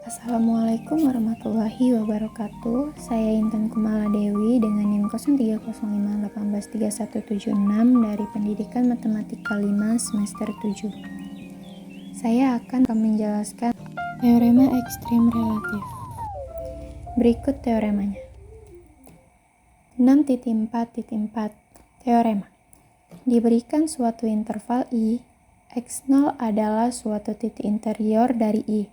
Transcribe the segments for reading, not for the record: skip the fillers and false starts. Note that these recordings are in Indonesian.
Assalamualaikum warahmatullahi wabarakatuh. Saya Intan Kumala Dewi dengan NIM 0305183176 dari Pendidikan Matematika 5 semester 7. Saya akan menjelaskan teorema ekstrim relatif. Berikut teoremanya. 6.4.4 Teorema. Diberikan suatu interval I, X0 adalah suatu titik interior dari I,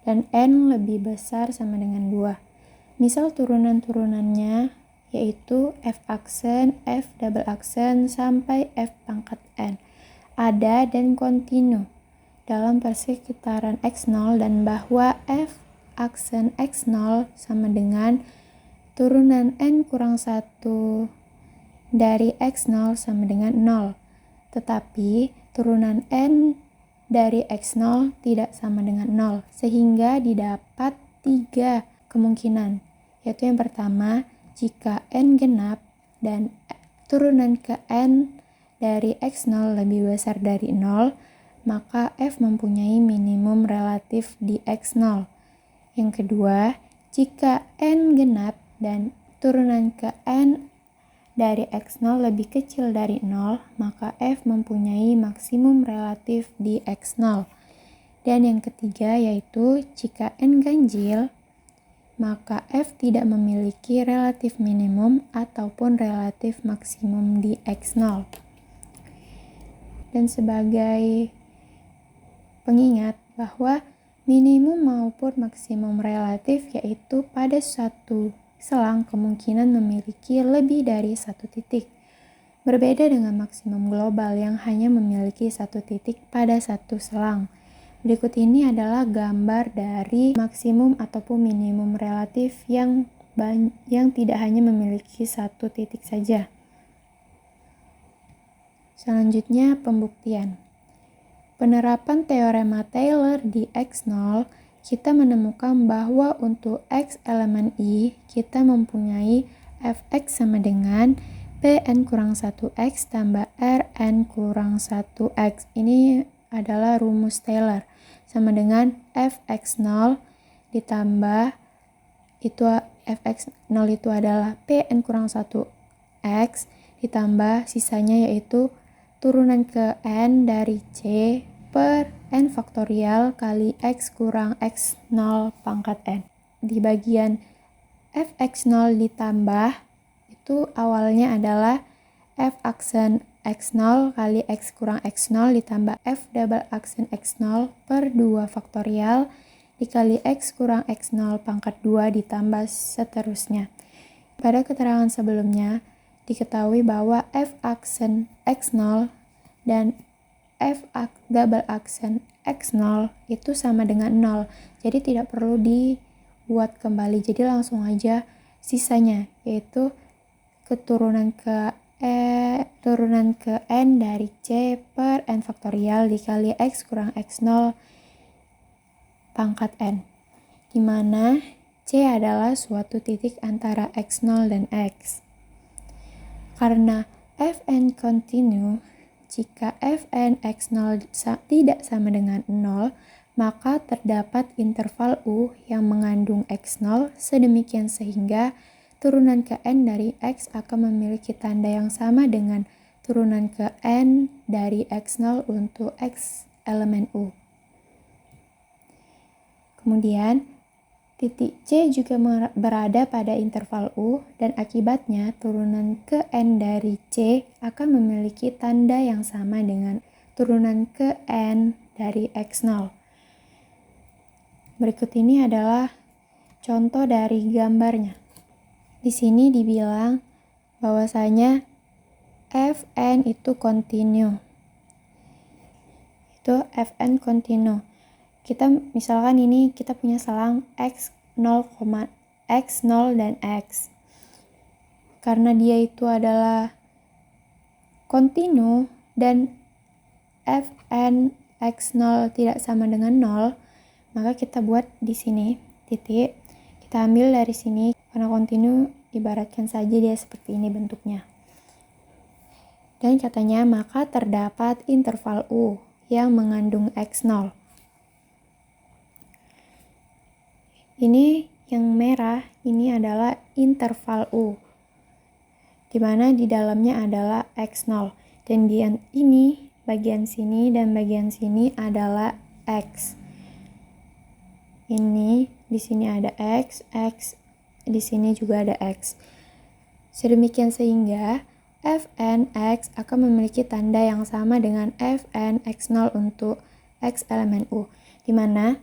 dan N lebih besar sama dengan 2. Misal turunan-turunannya yaitu F aksen, F double aksen, sampai F pangkat N. Ada dan kontinu dalam persekitaran X0 dan bahwa F aksen X0 sama dengan turunan N kurang 1 dari X0 sama dengan 0. Tetapi turunan N dari X0 tidak sama dengan 0, sehingga didapat 3 kemungkinan, yaitu yang pertama, jika N genap dan turunan ke N dari X0 lebih besar dari 0, maka F mempunyai minimum relatif di X0. Yang kedua, jika N genap dan turunan ke N dari X0 lebih kecil dari 0, maka F mempunyai maksimum relatif di X0. Dan yang ketiga yaitu jika N ganjil, maka F tidak memiliki relatif minimum ataupun relatif maksimum di X0. Dan sebagai pengingat bahwa minimum maupun maksimum relatif yaitu pada suatu selang kemungkinan memiliki lebih dari satu titik. Berbeda dengan maksimum global yang hanya memiliki satu titik pada satu selang. Berikut ini adalah gambar dari maksimum ataupun minimum relatif yang tidak hanya memiliki satu titik saja. Selanjutnya, pembuktian. Penerapan teorema Taylor di X0, kita menemukan bahwa untuk X elemen I, kita mempunyai Fx sama dengan Pn kurang 1x tambah Rn kurang 1x. Ini adalah rumus Taylor. Sama dengan Fx0 ditambah Fx0 itu adalah Pn kurang 1x ditambah sisanya yaitu turunan ke N dari C per N faktorial kali X kurang X0 pangkat N. Di bagian Fx0 ditambah, itu awalnya adalah F aksen X0 kali X kurang X0 ditambah F double aksen X0 per 2 faktorial dikali X kurang X0 pangkat 2 ditambah seterusnya. Pada keterangan sebelumnya, diketahui bahwa F aksen X0 dan F double aksen X0 itu sama dengan 0. Jadi tidak perlu dibuat kembali. Jadi langsung aja sisanya, yaitu turunan ke N dari C per N faktorial dikali X kurang X0 pangkat N. Di mana C adalah suatu titik antara X0 dan X. Karena Fn kontinu, jika Fn X0 tidak sama dengan 0, maka terdapat interval U yang mengandung X0 sedemikian sehingga turunan ke N dari X akan memiliki tanda yang sama dengan turunan ke N dari X0 untuk X elemen U. Kemudian, titik C juga berada pada interval U dan akibatnya turunan ke N dari C akan memiliki tanda yang sama dengan turunan ke N dari X0. Berikut ini adalah contoh dari gambarnya. Di sini dibilang bahwasanya Fn itu kontinu. Itu Fn kontinu. Kita misalkan ini kita punya selang X0, X0 dan X. Karena dia itu adalah kontinu dan Fn X0 tidak sama dengan 0, maka kita buat di sini titik. Kita ambil dari sini karena kontinu, ibaratkan saja dia seperti ini bentuknya. Dan katanya maka terdapat interval U yang mengandung X0. Ini yang merah, ini adalah interval U, di mana di dalamnya adalah X0. Dan ini, bagian sini dan bagian sini adalah X. Ini, di sini ada X, di sini juga ada X. Sedemikian sehingga Fn X akan memiliki tanda yang sama dengan Fn X0 untuk X elemen U, di mana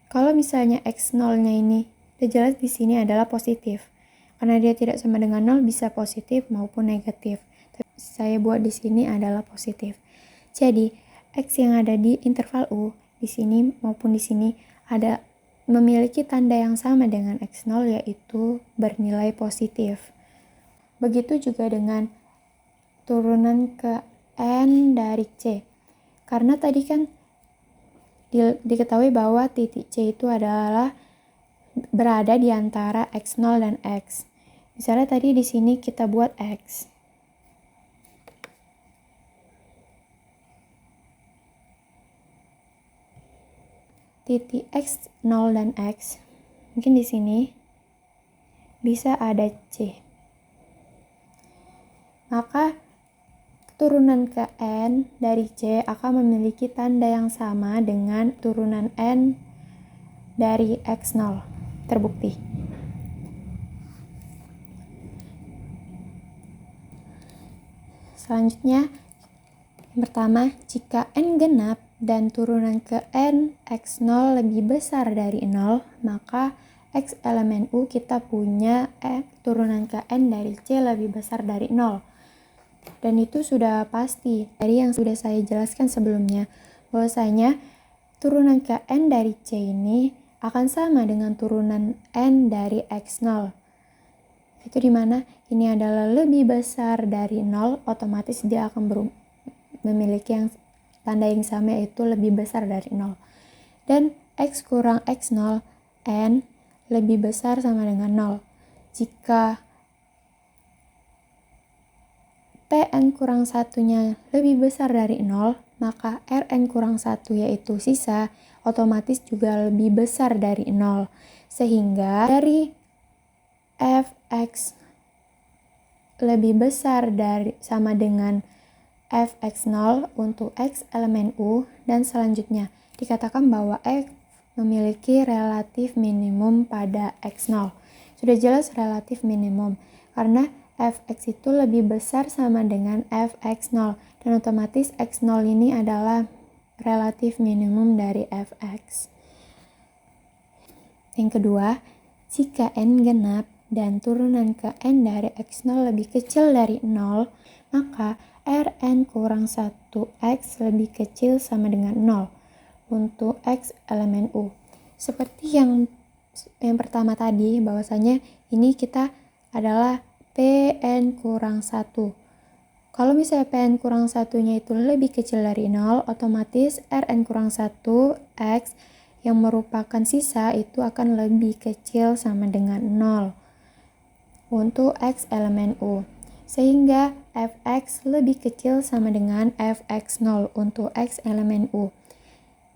kalau misalnya X0-nya ini udah jelas di sini adalah positif. Karena dia tidak sama dengan 0 bisa positif maupun negatif. Tapi saya buat di sini adalah positif. Jadi, X yang ada di interval U di sini maupun di sini ada memiliki tanda yang sama dengan X0 yaitu bernilai positif. Begitu juga dengan turunan ke N dari C. Karena tadi kan diketahui bahwa titik C itu adalah berada di antara X0 dan X. Misalnya tadi di sini kita buat X. Titik X0 dan X, mungkin di sini bisa ada C. Maka turunan ke N dari C akan memiliki tanda yang sama dengan turunan N dari X0. Terbukti. Selanjutnya, yang pertama, jika N genap dan turunan ke N X0 lebih besar dari 0, maka X elemen U kita punya turunan ke N dari C lebih besar dari 0. Dan itu sudah pasti dari yang sudah saya jelaskan sebelumnya, bahwasanya turunan ke N dari C ini akan sama dengan turunan N dari X0. Itu dimana ini adalah lebih besar dari 0, otomatis dia akan memiliki yang tanda yang sama yaitu lebih besar dari 0. Dan X kurang X0, N lebih besar sama dengan 0. Jika Pn kurang 1-nya lebih besar dari 0, maka Rn kurang 1 yaitu sisa, otomatis juga lebih besar dari 0. Sehingga dari Fx lebih besar dari sama dengan Fx0 untuk X elemen U, dan selanjutnya dikatakan bahwa F memiliki relatif minimum pada X0. Sudah jelas relatif minimum, karena Fx itu lebih besar sama dengan Fx0, dan otomatis X0 ini adalah relatif minimum dari Fx. Yang kedua, jika N genap dan turunan ke N dari X0 lebih kecil dari 0, maka Rn kurang 1X lebih kecil sama dengan 0 untuk X elemen U. Seperti yang pertama tadi, bahwasanya ini kita adalah Pn kurang 1. Kalau misalnya Pn kurang 1-nya itu lebih kecil dari 0, otomatis Rn kurang 1 X yang merupakan sisa itu akan lebih kecil sama dengan 0 untuk X elemen U. Sehingga Fx lebih kecil sama dengan Fx0 untuk X elemen U.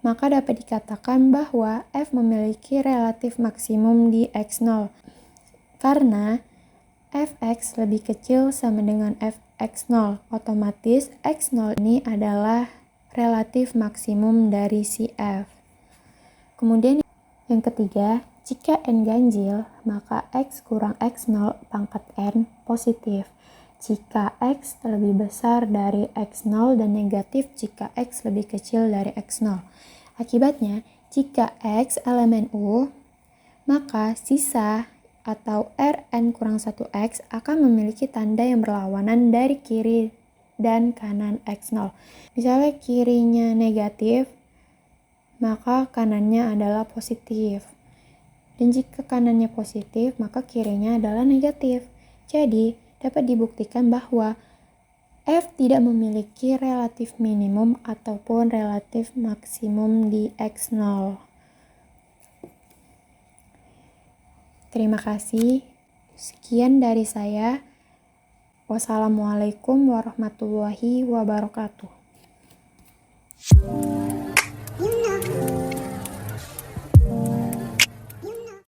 Maka dapat dikatakan bahwa F memiliki relatif maksimum di X0. Karena Fx lebih kecil sama dengan Fx0, otomatis X0 ini adalah relatif maksimum dari si F. Kemudian yang ketiga, jika N ganjil, maka X kurang X0 pangkat N positif jika X lebih besar dari X0 dan negatif jika X lebih kecil dari X0. Akibatnya, jika X elemen U, maka sisa atau Rn kurang 1X akan memiliki tanda yang berlawanan dari kiri dan kanan X0. Misalnya kirinya negatif, maka kanannya adalah positif. Dan jika kanannya positif, maka kirinya adalah negatif. Jadi, dapat dibuktikan bahwa F tidak memiliki relatif minimum ataupun relatif maksimum di X0. Terima kasih. Sekian dari saya. Wassalamualaikum warahmatullahi wabarakatuh.